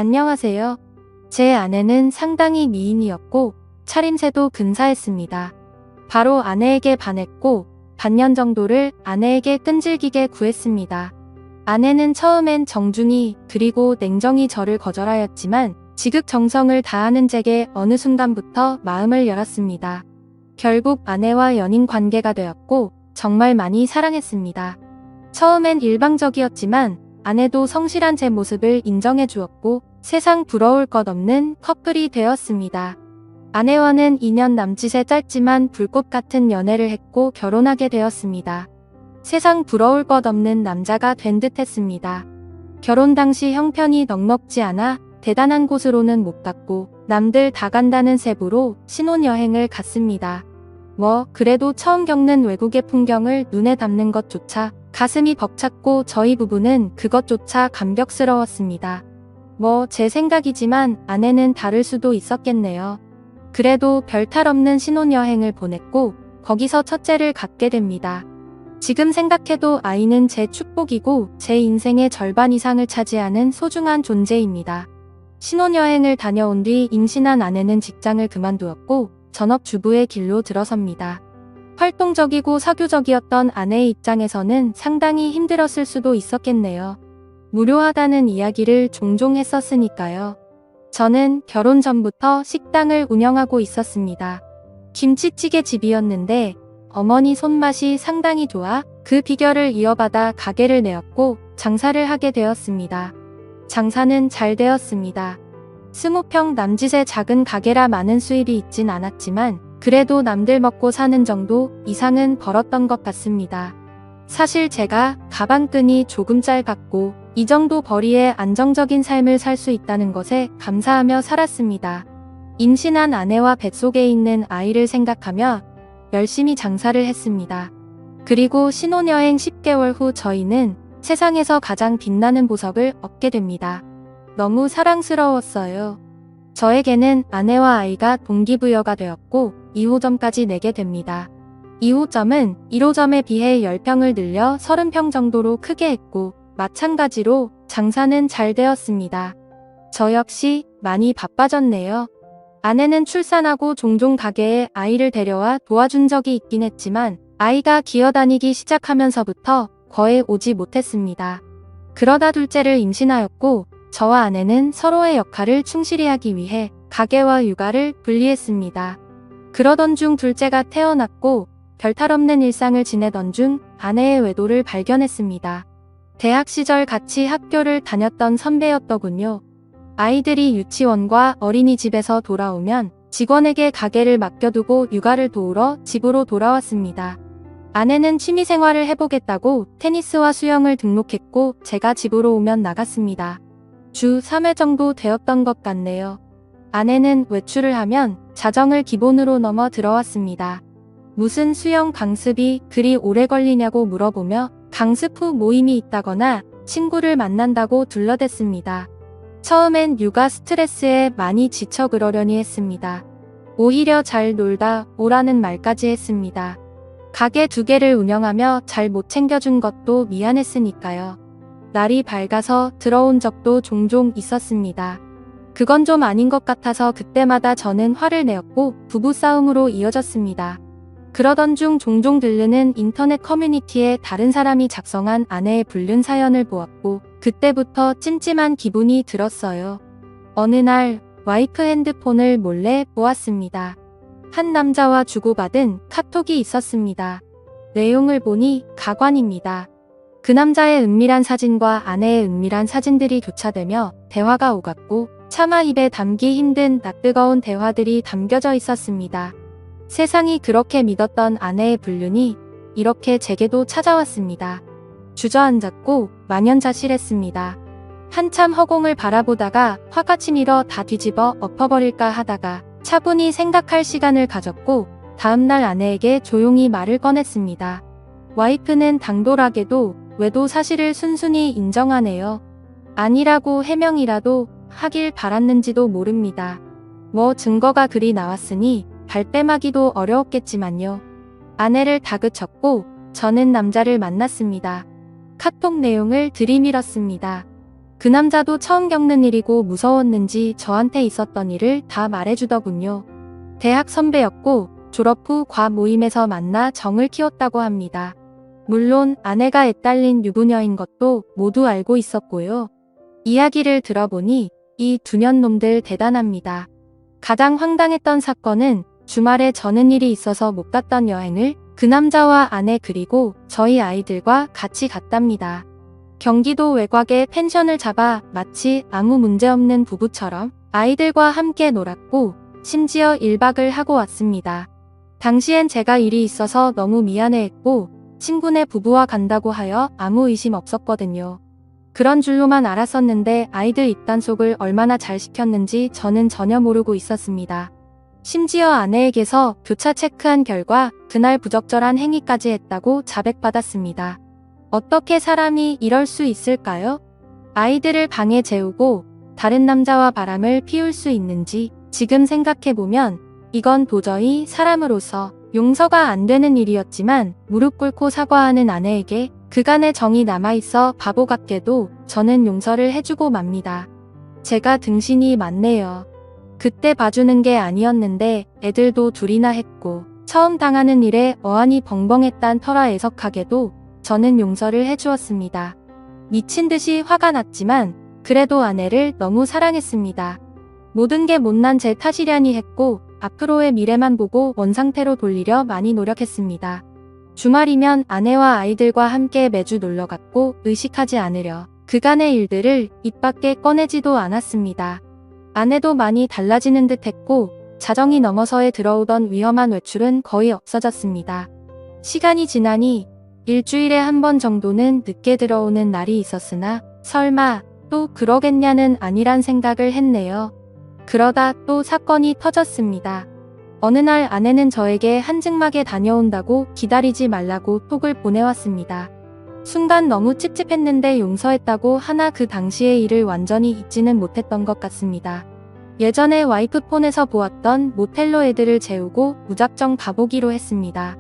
안녕하세요. 제 아내는 상당히 미인이었고 차림새도 근사했습니다. 바로 아내에게 반했고 반년 정도를 아내에게 끈질기게 구했습니다. 아내는 처음엔 정중히 그리고 냉정히 저를 거절하였지만 지극정성을 다하는 제게 어느 순간부터 마음을 열었습니다. 결국 아내와 연인 관계가 되었고 정말 많이 사랑했습니다. 처음엔 일방적이었지만 아내도 성실한 제 모습을 인정해 주었고 세상 부러울 것 없는 커플이 되었습니다. 아내와는 2년 남짓의 짧지만 불꽃 같은 연애를 했고 결혼하게 되었습니다. 세상 부러울 것 없는 남자가 된 듯 했습니다. 결혼 당시 형편이 넉넉지 않아 대단한 곳으로는 못 갔고 남들 다 간다는 세부로 신혼여행을 갔습니다. 그래도 처음 겪는 외국의 풍경을 눈에 담는 것조차 가슴이 벅찼고 저희 부부는 그것조차 감격스러웠습니다. 제 생각이지만 아내는 다를 수도 있었겠네요. 그래도 별탈 없는 신혼여행을 보냈고 거기서 첫째를 갖게 됩니다. 지금 생각해도 아이는 제 축복이고 제 인생의 절반 이상을 차지하는 소중한 존재입니다. 신혼여행을 다녀온 뒤 임신한 아내는 직장을 그만두었고 전업주부의 길로 들어섭니다. 활동적이고 사교적이었던 아내의 입장에서는 상당히 힘들었을 수도 있었겠네요. 무료하다는 이야기를 종종 했었으니까요. 저는 결혼 전부터 식당을 운영하고 있었습니다. 김치찌개 집이었는데 어머니 손맛이 상당히 좋아 그 비결을 이어받아 가게를 내었고 장사를 하게 되었습니다. 장사는 잘 되었습니다. 20평 남짓의 작은 가게라 많은 수입이 있진 않았지만 그래도 남들 먹고 사는 정도 이상은 벌었던 것 같습니다. 사실 제가 가방끈이 조금 짧았고 이 정도 벌이에 안정적인 삶을 살 수 있다는 것에 감사하며 살았습니다. 임신한 아내와 뱃속에 있는 아이를 생각하며 열심히 장사를 했습니다. 그리고 신혼여행 10개월 후 저희는 세상에서 가장 빛나는 보석을 얻게 됩니다. 너무 사랑스러웠어요. 저에게는 아내와 아이가 동기부여가 되었고 2호점까지 내게 됩니다. 2호점은 1호점에 비해 10평을 늘려 30평 정도로 크게 했고 마찬가지로 장사는 잘 되었습니다. 저 역시 많이 바빠졌네요. 아내는 출산하고 종종 가게에 아이를 데려와 도와준 적이 있긴 했지만 아이가 기어다니기 시작하면서부터 거의 오지 못했습니다. 그러다 둘째를 임신하였고 저와 아내는 서로의 역할을 충실히 하기 위해 가게와 육아를 분리했습니다. 그러던 중 둘째가 태어났고 별탈 없는 일상을 지내던 중 아내의 외도를 발견했습니다. 대학 시절 같이 학교를 다녔던 선배였더군요. 아이들이 유치원과 어린이집에서 돌아오면 직원에게 가게를 맡겨두고 육아를 도우러 집으로 돌아왔습니다. 아내는 취미생활을 해보겠다고 테니스와 수영을 등록했고 제가 집으로 오면 나갔습니다. 주 3회 정도 되었던 것 같네요. 아내는 외출을 하면 자정을 기본으로 넘어 들어왔습니다. 무슨 수영 강습이 그리 오래 걸리냐고 물어보며 강습 후 모임이 있다거나 친구를 만난다고 둘러댔습니다. 처음엔 육아 스트레스에 많이 지쳐 그러려니 했습니다. 오히려 잘 놀다 오라는 말까지 했습니다. 가게 2개를 운영하며 잘 못 챙겨준 것도 미안했으니까요. 날이 밝아서 들어온 적도 종종 있었습니다. 그건 좀 아닌 것 같아서 그때마다 저는 화를 내었고 부부싸움으로 이어졌습니다. 그러던 중 종종 들르는 인터넷 커뮤니티에 다른 사람이 작성한 아내의 불륜 사연을 보았고 그때부터 찜찜한 기분이 들었어요. 어느 날 와이프 핸드폰을 몰래 보았습니다. 한 남자와 주고받은 카톡이 있었습니다. 내용을 보니 가관입니다. 그 남자의 은밀한 사진과 아내의 은밀한 사진들이 교차되며 대화가 오갔고 차마 입에 담기 힘든 낯뜨거운 대화들이 담겨져 있었습니다. 세상이 그렇게 믿었던 아내의 불륜이 이렇게 제게도 찾아왔습니다. 주저앉았고 만연자실했습니다. 한참 허공을 바라보다가 화가 치밀어 다 뒤집어 엎어버릴까 하다가 차분히 생각할 시간을 가졌고 다음날 아내에게 조용히 말을 꺼냈습니다. 와이프는 당돌하게도 외도 사실을 순순히 인정하네요. 아니라고 해명이라도 하길 바랐는지도 모릅니다. 증거가 그리 나왔으니 발뺌하기도 어려웠겠지만요. 아내를 다그쳤고 저는 남자를 만났습니다. 카톡 내용을 들이밀었습니다. 그 남자도 처음 겪는 일이고 무서웠는지 저한테 있었던 일을 다 말해주더군요. 대학 선배였고 졸업 후 과 모임에서 만나 정을 키웠다고 합니다. 물론 아내가 애딸린 유부녀인 것도 모두 알고 있었고요. 이야기를 들어보니 이 두 년 놈들 대단합니다. 가장 황당했던 사건은 주말에 저는 일이 있어서 못 갔던 여행을 그 남자와 아내 그리고 저희 아이들과 같이 갔답니다. 경기도 외곽에 펜션을 잡아 마치 아무 문제 없는 부부처럼 아이들과 함께 놀았고 심지어 1박을 하고 왔습니다. 당시엔 제가 일이 있어서 너무 미안해했고 친구네 부부와 간다고 하여 아무 의심 없었거든요. 그런 줄로만 알았었는데 아이들 입단속을 얼마나 잘 시켰는지 저는 전혀 모르고 있었습니다. 심지어 아내에게서 교차 체크한 결과 그날 부적절한 행위까지 했다고 자백받았습니다. 어떻게 사람이 이럴 수 있을까요? 아이들을 방에 재우고 다른 남자와 바람을 피울 수 있는지 지금 생각해보면 이건 도저히 사람으로서 용서가 안 되는 일이었지만 무릎 꿇고 사과하는 아내에게 그간의 정이 남아있어 바보 같게도 저는 용서를 해주고 맙니다. 제가 등신이 많네요. 그때 봐주는 게 아니었는데 애들도 둘이나 했고 처음 당하는 일에 어안이 벙벙했단 터라 애석하게도 저는 용서를 해주었습니다. 미친 듯이 화가 났지만 그래도 아내를 너무 사랑했습니다. 모든 게 못난 제 탓이려니 했고 앞으로의 미래만 보고 원상태로 돌리려 많이 노력했습니다. 주말이면 아내와 아이들과 함께 매주 놀러갔고 의식하지 않으려 그간의 일들을 입 밖에 꺼내지도 않았습니다. 아내도 많이 달라지는 듯 했고 자정이 넘어서에 들어오던 위험한 외출은 거의 없어졌습니다. 시간이 지나니 일주일에 한 번 정도는 늦게 들어오는 날이 있었으나 설마 또 그러겠냐는 아니란 생각을 했네요. 그러다 또 사건이 터졌습니다. 어느 날 아내는 저에게 한증막에 다녀온다고 기다리지 말라고 톡을 보내왔습니다. 순간 너무 찝찝했는데 용서했다고 하나 그 당시의 일을 완전히 잊지는 못했던 것 같습니다. 예전에 와이프 폰에서 보았던 모텔로 애들을 재우고 무작정 가보기로 했습니다.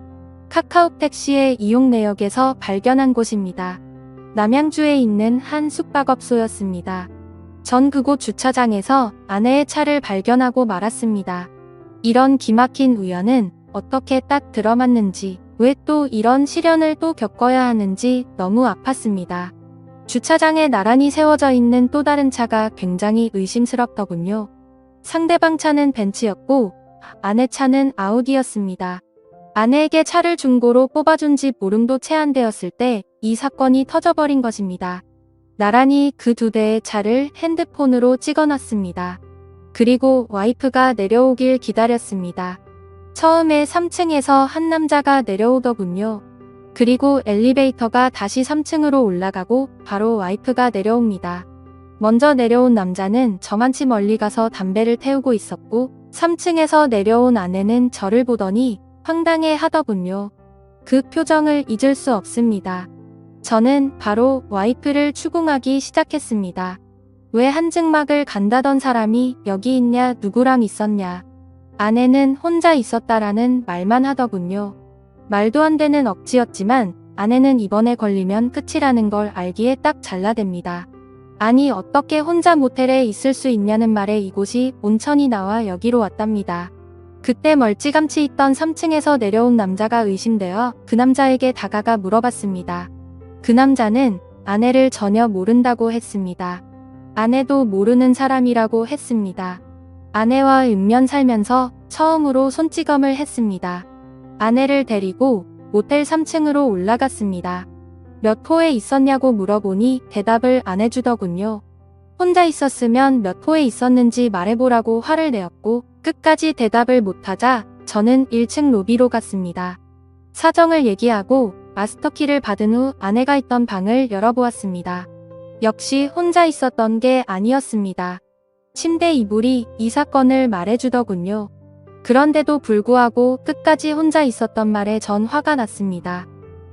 카카오 택시의 이용 내역에서 발견한 곳입니다. 남양주에 있는 한 숙박업소였습니다. 전 그곳 주차장에서 아내의 차를 발견하고 말았습니다. 이런 기막힌 우연은 어떻게 딱 들어맞는지, 왜 또 이런 시련을 또 겪어야 하는지 너무 아팠습니다. 주차장에 나란히 세워져 있는 또 다른 차가 굉장히 의심스럽더군요. 상대방 차는 벤츠였고 아내 차는 아우디였습니다. 아내에게 차를 중고로 뽑아준 지 보름도 채 안 되었을 때 이 사건이 터져버린 것입니다. 나란히 그 두 대의 차를 핸드폰으로 찍어놨습니다. 그리고 와이프가 내려오길 기다렸습니다. 처음에 3층에서 한 남자가 내려오더군요. 그리고 엘리베이터가 다시 3층으로 올라가고 바로 와이프가 내려옵니다. 먼저 내려온 남자는 저만치 멀리 가서 담배를 태우고 있었고 3층에서 내려온 아내는 저를 보더니 황당해 하더군요. 그 표정을 잊을 수 없습니다. 저는 바로 와이프를 추궁하기 시작했습니다. 왜 한증막을 간다던 사람이 여기 있냐, 누구랑 있었냐. 아내는 혼자 있었다라는 말만 하더군요. 말도 안 되는 억지였지만 아내는 이번에 걸리면 끝이라는 걸 알기에 딱 잘라댑니다. 아니 어떻게 혼자 모텔에 있을 수 있냐는 말에 이곳이 온천이 나와 여기로 왔답니다. 그때 멀찌감치 있던 3층에서 내려온 남자가 의심되어 그 남자에게 다가가 물어봤습니다. 그 남자는 아내를 전혀 모른다고 했습니다. 아내도 모르는 사람이라고 했습니다. 아내와 읍면 살면서 처음으로 손찌검을 했습니다. 아내를 데리고 모텔 3층으로 올라갔습니다. 몇 호에 있었냐고 물어보니 대답을 안 해주더군요. 혼자 있었으면 몇 호에 있었는지 말해보라고 화를 내었고 끝까지 대답을 못하자 저는 1층 로비로 갔습니다. 사정을 얘기하고 마스터키를 받은 후 아내가 있던 방을 열어보았습니다. 역시 혼자 있었던 게 아니었습니다. 침대 이불이 이 사건을 말해주더군요. 그런데도 불구하고 끝까지 혼자 있었던 말에 전 화가 났습니다.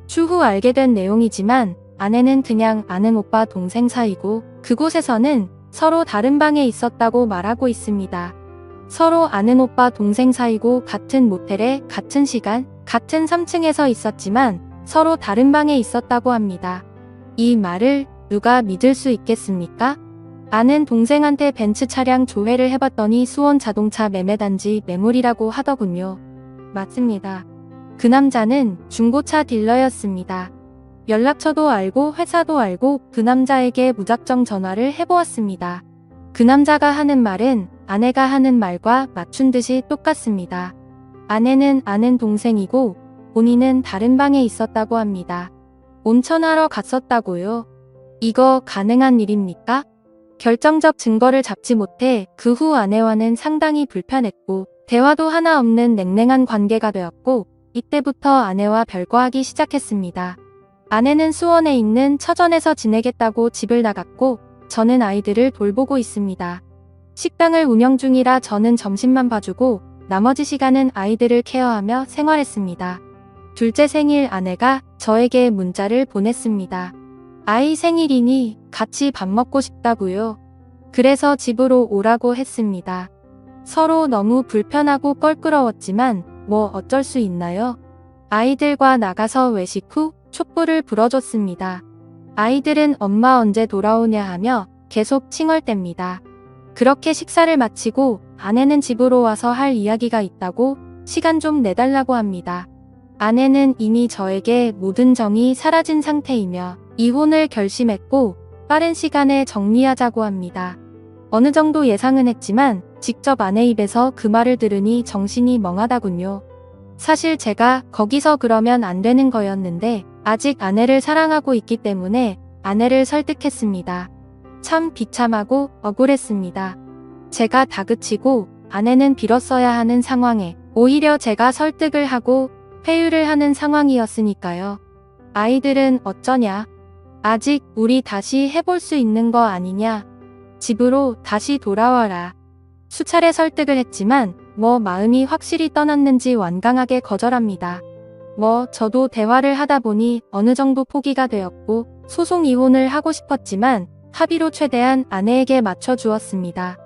추후 알게 된 내용이지만 아내는 그냥 아는 오빠 동생 사이고 그곳에서는 서로 다른 방에 있었다고 말하고 있습니다. 서로 아는 오빠 동생 사이고 같은 모텔에 같은 시간, 같은 3층에서 있었지만 서로 다른 방에 있었다고 합니다. 이 말을 누가 믿을 수 있겠습니까? 아는 동생한테 벤츠 차량 조회를 해봤더니 수원 자동차 매매단지 매물이라고 하더군요. 맞습니다. 그 남자는 중고차 딜러였습니다. 연락처도 알고 회사도 알고 그 남자에게 무작정 전화를 해보았습니다. 그 남자가 하는 말은 아내가 하는 말과 맞춘 듯이 똑같습니다. 아내는 아는 동생이고 본인은 다른 방에 있었다고 합니다. 온천하러 갔었다고요? 이거 가능한 일입니까? 결정적 증거를 잡지 못해 그 후 아내와는 상당히 불편했고 대화도 하나 없는 냉랭한 관계가 되었고 이때부터 아내와 별거하기 시작했습니다. 아내는 수원에 있는 처전에서 지내겠다고 집을 나갔고 저는 아이들을 돌보고 있습니다. 식당을 운영 중이라 저는 점심만 봐주고 나머지 시간은 아이들을 케어하며 생활했습니다. 둘째 생일 아내가 저에게 문자를 보냈습니다. 아이 생일이니 같이 밥 먹고 싶다고요. 그래서 집으로 오라고 했습니다. 서로 너무 불편하고 껄끄러웠지만 뭐 어쩔 수 있나요? 아이들과 나가서 외식 후 촛불을 불어줬습니다. 아이들은 엄마 언제 돌아오냐 하며 계속 칭얼댑니다. 그렇게 식사를 마치고 아내는 집으로 와서 할 이야기가 있다고 시간 좀 내달라고 합니다. 아내는 이미 저에게 모든 정이 사라진 상태이며 이혼을 결심했고 빠른 시간에 정리하자고 합니다. 어느 정도 예상은 했지만 직접 아내 입에서 그 말을 들으니 정신이 멍하다군요. 사실 제가 거기서 그러면 안 되는 거였는데 아직 아내를 사랑하고 있기 때문에 아내를 설득했습니다. 참 비참하고 억울했습니다. 제가 다그치고 아내는 빌었어야 하는 상황에 오히려 제가 설득을 하고 회유를 하는 상황이었으니까요. 아이들은 어쩌냐? 아직 우리 다시 해볼 수 있는 거 아니냐? 집으로 다시 돌아와라. 수차례 설득을 했지만 마음이 확실히 떠났는지 완강하게 거절합니다. 저도 대화를 하다 보니 어느 정도 포기가 되었고 소송 이혼을 하고 싶었지만 합의로 최대한 아내에게 맞춰주었습니다.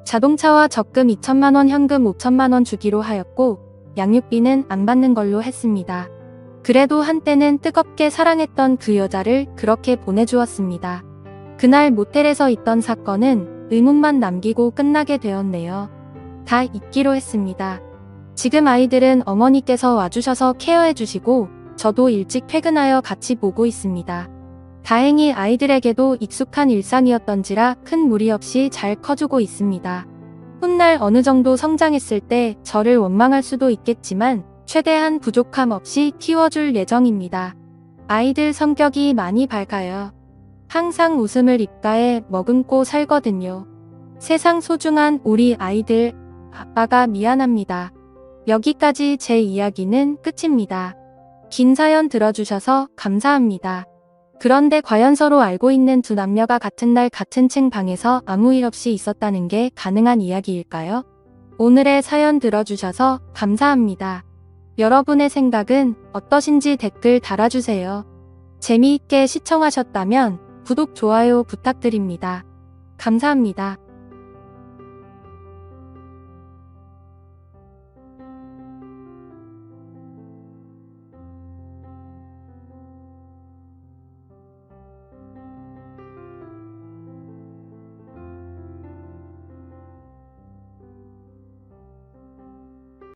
자동차와 적금 2천만 원 현금 5천만 원 주기로 하였고 양육비는 안 받는 걸로 했습니다. 그래도 한때는 뜨겁게 사랑했던 그 여자를 그렇게 보내주었습니다. 그날 모텔에서 있던 사건은 의문만 남기고 끝나게 되었네요. 다 잊기로 했습니다. 지금 아이들은 어머니께서 와주셔서 케어해주시고 저도 일찍 퇴근하여 같이 보고 있습니다. 다행히 아이들에게도 익숙한 일상이었던지라 큰 무리 없이 잘 커주고 있습니다. 훗날 어느 정도 성장했을 때 저를 원망할 수도 있겠지만 최대한 부족함 없이 키워줄 예정입니다. 아이들 성격이 많이 밝아요. 항상 웃음을 입가에 머금고 살거든요. 세상 소중한 우리 아이들, 아빠가 미안합니다. 여기까지 제 이야기는 끝입니다. 긴 사연 들어주셔서 감사합니다. 그런데 과연 서로 알고 있는 두 남녀가 같은 날 같은 층 방에서 아무 일 없이 있었다는 게 가능한 이야기일까요? 오늘의 사연 들어주셔서 감사합니다. 여러분의 생각은 어떠신지 댓글 달아주세요. 재미있게 시청하셨다면 구독, 좋아요 부탁드립니다. 감사합니다.